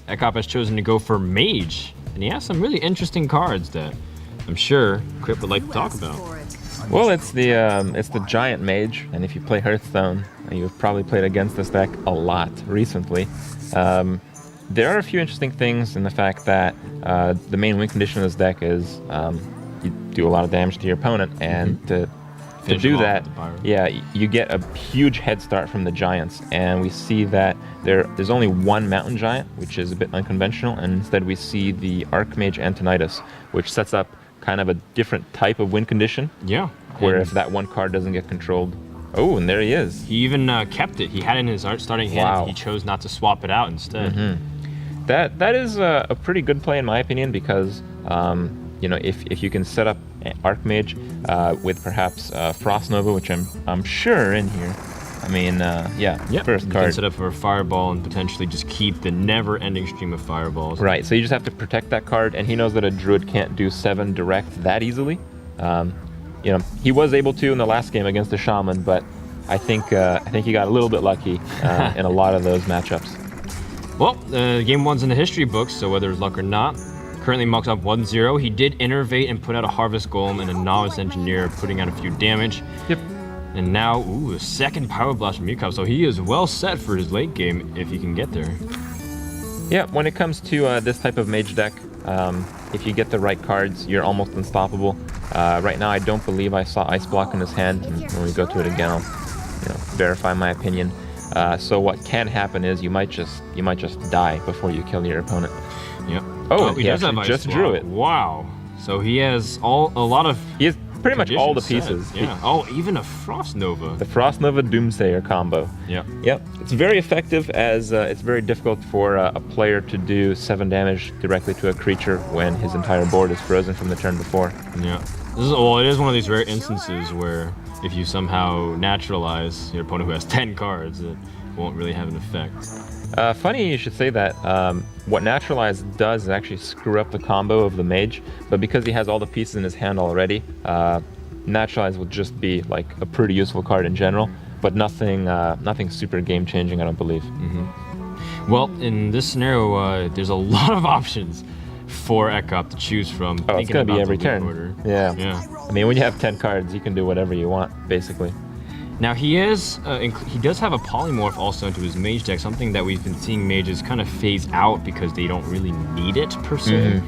eKop has chosen to go for Mage, and he has some really interesting cards that I'm sure Crip would like to talk about. Well, it's the giant Mage, and if you play Hearthstone, you've probably played against this deck a lot recently. There are a few interesting things in the fact that the main win condition of this deck is you do a lot of damage to your opponent, and to do that, yeah, you get a huge head start from the giants, and we see that there's only one mountain giant, which is a bit unconventional, and instead we see the Archmage Antonidas, which sets up kind of a different type of win condition. Yeah. Where if that one card doesn't get controlled, oh, and there he is. He even kept it. He had it in his starting hand. Wow. He chose not to swap it out instead. That is a pretty good play in my opinion, because you know, if you can set up Archmage with perhaps Frost Nova, which I'm sure in here. I mean, yeah, first card. You can set up for a Fireball and potentially just keep the never-ending stream of Fireballs. Right, so you just have to protect that card, and he knows that a Druid can't do 7 direct that easily. You know, he was able to in the last game against the Shaman, but I think he got a little bit lucky in a lot of those matchups. Well, game 1's in the history books, so whether it's luck or not, currently mucks up 1-0. He did innervate and put out a Harvest Golem and a Novice Engineer, putting out a few damage. Yep. And now, ooh, a second Power Blast from eKop, so he is well set for his late game if he can get there. Yeah, when it comes to this type of Mage deck, if you get the right cards, you're almost unstoppable. Right now, I don't believe I saw Ice Block in his hand, and when we go to it again, I'll verify my opinion. So what can happen is you might just die before you kill your opponent. Yep. Oh, he does have Ice just Block. drew it. Wow. So he has a lot of. He has pretty much all the pieces. Yeah. Even a Frost Nova. The Frost Nova Doomsayer combo. Yeah. Yep. It's very effective, as it's very difficult for a player to do 7 damage directly to a creature when his entire board is frozen from the turn before. Yeah. It is one of these rare instances where if you somehow naturalize your opponent who has 10 cards, it won't really have an effect. Funny you should say that. What Naturalize does is actually screw up the combo of the Mage, but because he has all the pieces in his hand already, Naturalize will just be like a pretty useful card in general, but nothing super game-changing, I don't believe. Well, in this scenario, there's a lot of options for eKop to choose from. Oh, it's going to be every turn. Order. Yeah. Yeah. I mean, when you have 10 cards, you can do whatever you want, basically. Now he does have a polymorph also into his Mage deck, something that we've been seeing mages kind of phase out because they don't really need it per se.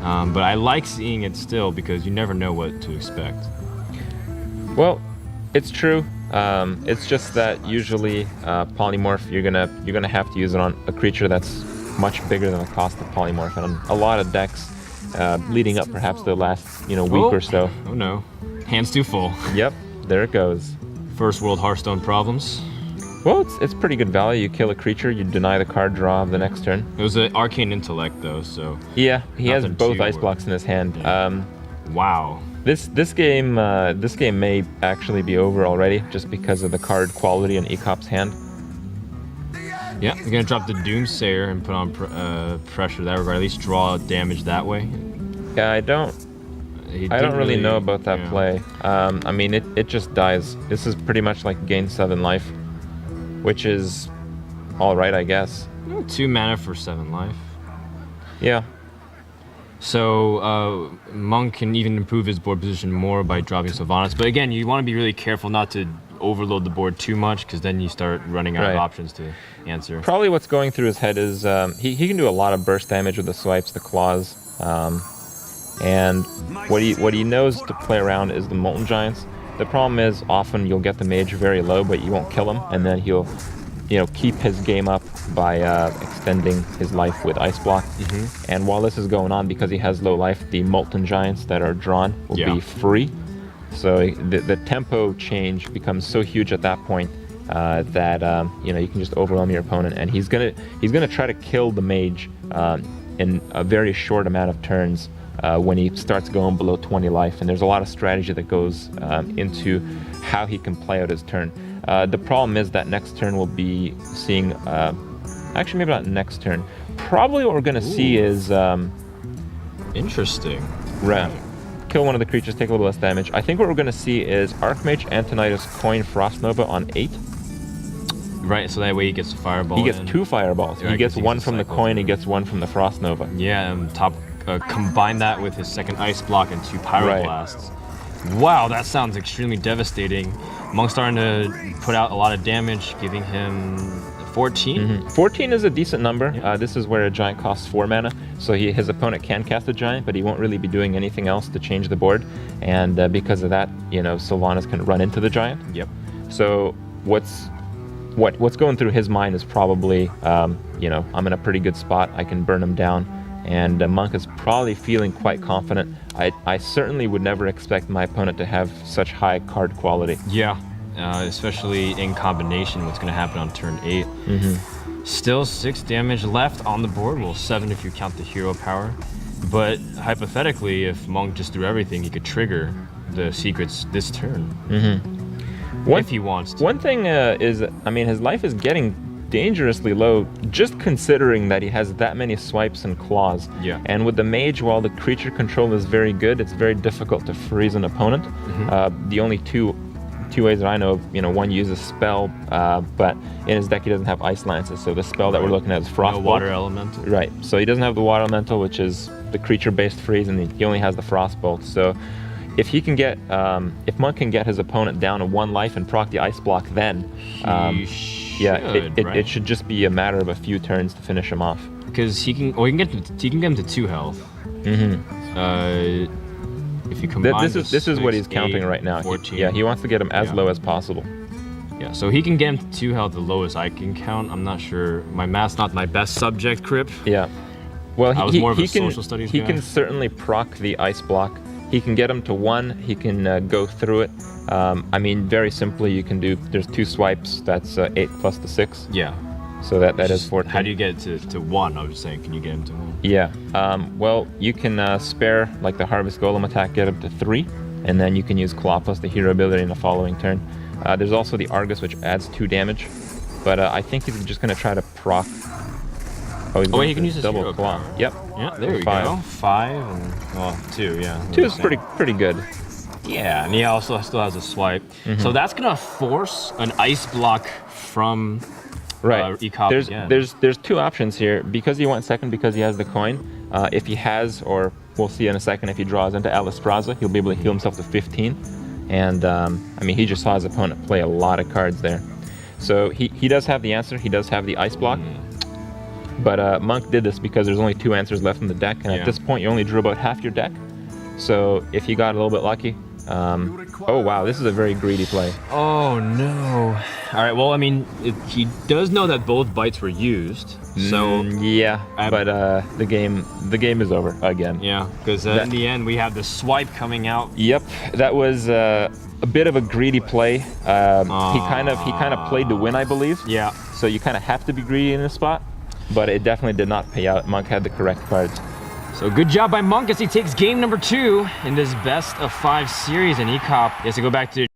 But I like seeing it still because you never know what to expect. Well, it's true. It's just that usually polymorph you're gonna have to use it on a creature that's much bigger than the cost of polymorph, and a lot of decks leading up perhaps the last week or so. Oh no, hands too full. Yep, there it goes. First world Hearthstone problems. Well, it's pretty good value. You kill a creature, you deny the card draw of the next turn. It was an Arcane Intellect though, so yeah, he has both Ice Blocks in his hand. Yeah. Wow. This game may actually be over already just because of the card quality in eKop's hand. Yeah, you're gonna drop the Doomsayer and put on pressure that regard. At least draw damage that way. Yeah, I don't really know about that play. I mean, it just dies. This is pretty much like gain 7 life, which is all right, I guess. 2 mana for 7 life. Yeah. So Monk can even improve his board position more by dropping Sylvanas. But again, you want to be really careful not to overload the board too much, because then you start running out of options to answer. Probably what's going through his head is he can do a lot of burst damage with the swipes, the claws. And what he knows to play around is the Molten Giants. The problem is often you'll get the Mage very low, but you won't kill him, and then he'll keep his game up by extending his life with Ice Block. And while this is going on, because he has low life, the Molten Giants that are drawn will be free. So the tempo change becomes so huge at that point that you can just overwhelm your opponent, and he's gonna try to kill the Mage in a very short amount of turns. When he starts going below 20 life, and there's a lot of strategy that goes into how he can play out his turn. The problem is that next turn we'll be seeing, actually maybe not next turn, probably what we're going to see is... Interesting. Kill one of the creatures, take a little less damage. I think what we're going to see is Archmage Antonidas coin Frost Nova on 8. Right, so that way he gets a fireball. He gets in. 2 fireballs. Right, he gets 'cause he 1 gets a from the cycle coin, he through. gets 1 from the Frost Nova. Yeah, and combine that with his second ice block and 2 pyroblasts. Wow, that sounds extremely devastating. Monk's starting to put out a lot of damage, giving him 14. 14 is a decent number. Yeah. This is where a giant costs 4 mana, so his opponent can cast a giant, but he won't really be doing anything else to change the board. And because of that, you know, Sylvanas can run into the giant. Yep. So what's going through his mind is probably, you know, I'm in a pretty good spot. I can burn him down. And Monk is probably feeling quite confident. I certainly would never expect my opponent to have such high card quality. Yeah, especially in combination, what's going to happen on turn 8. Still 6 damage left on the board. Well, 7 if you count the hero power. But hypothetically, if Monk just threw everything, he could trigger the secrets this turn. If he wants to. One thing is, I mean, his life is getting dangerously low, just considering that he has that many swipes and claws. Yeah. And with the Mage, while the creature control is very good, it's very difficult to freeze an opponent. The only two ways that I know of, you know, one uses spell, but in his deck he doesn't have Ice Lances, so the spell that we're looking at is Frost. No water elemental. Right. So he doesn't have the water elemental, which is the creature-based freeze, and he only has the Frostbolt. So if he can get, if Monk can get his opponent down to 1 life and proc the ice block, then it should just be a matter of a few turns to finish him off. Because he can get him to 2 health. If you combine this is what he's 6, counting 8, right now. 14. He wants to get him as low as possible. Yeah, so he can get him to 2 health, the lowest I can count. I'm not sure. My math's not my best subject, Crip. Yeah. Well, I was more of a social studies he guy. can certainly proc the ice block. He can get him to 1. He can go through it. I mean, very simply, you can do. There's 2 swipes. That's 8 plus the 6. Yeah. So that is 14. How do you get it to 1? I was saying, can you get him to 1? Yeah. Well, you can spare like the Harvest Golem attack, get him to 3, and then you can use Claw plus the hero ability in the following turn. There's also the Argus, which adds 2 damage, but I think he's just going to try to proc. He can use his double hero claw. power. Yep. Yeah, there we 5. go. 5 and, well, 2, yeah. 2 is pretty good. Yeah, and he also still has a swipe. So that's going to force an ice block from eKop again. There's 2 options here. Because he went second, because he has the coin, if he has, or we'll see in a second, if he draws into Alistraza, he'll be able to heal himself to 15. And, I mean, he just saw his opponent play a lot of cards there. So he does have the answer. He does have the ice block. But Monk did this because there's only 2 answers left in the deck, and at this point you only drew about half your deck. So if he got a little bit lucky, oh wow, this is a very greedy play. Oh no! All right, well, I mean, he does know that both bites were used, so but the game is over again. Yeah, because in the end we have the swipe coming out. Yep, that was a bit of a greedy play. He kind of played to win, I believe. Yeah. So you kind of have to be greedy in this spot. But it definitely did not pay out. Monk had the correct cards. So good job by Monk as he takes game number 2 in this best of 5 series in eKop. He has to go back to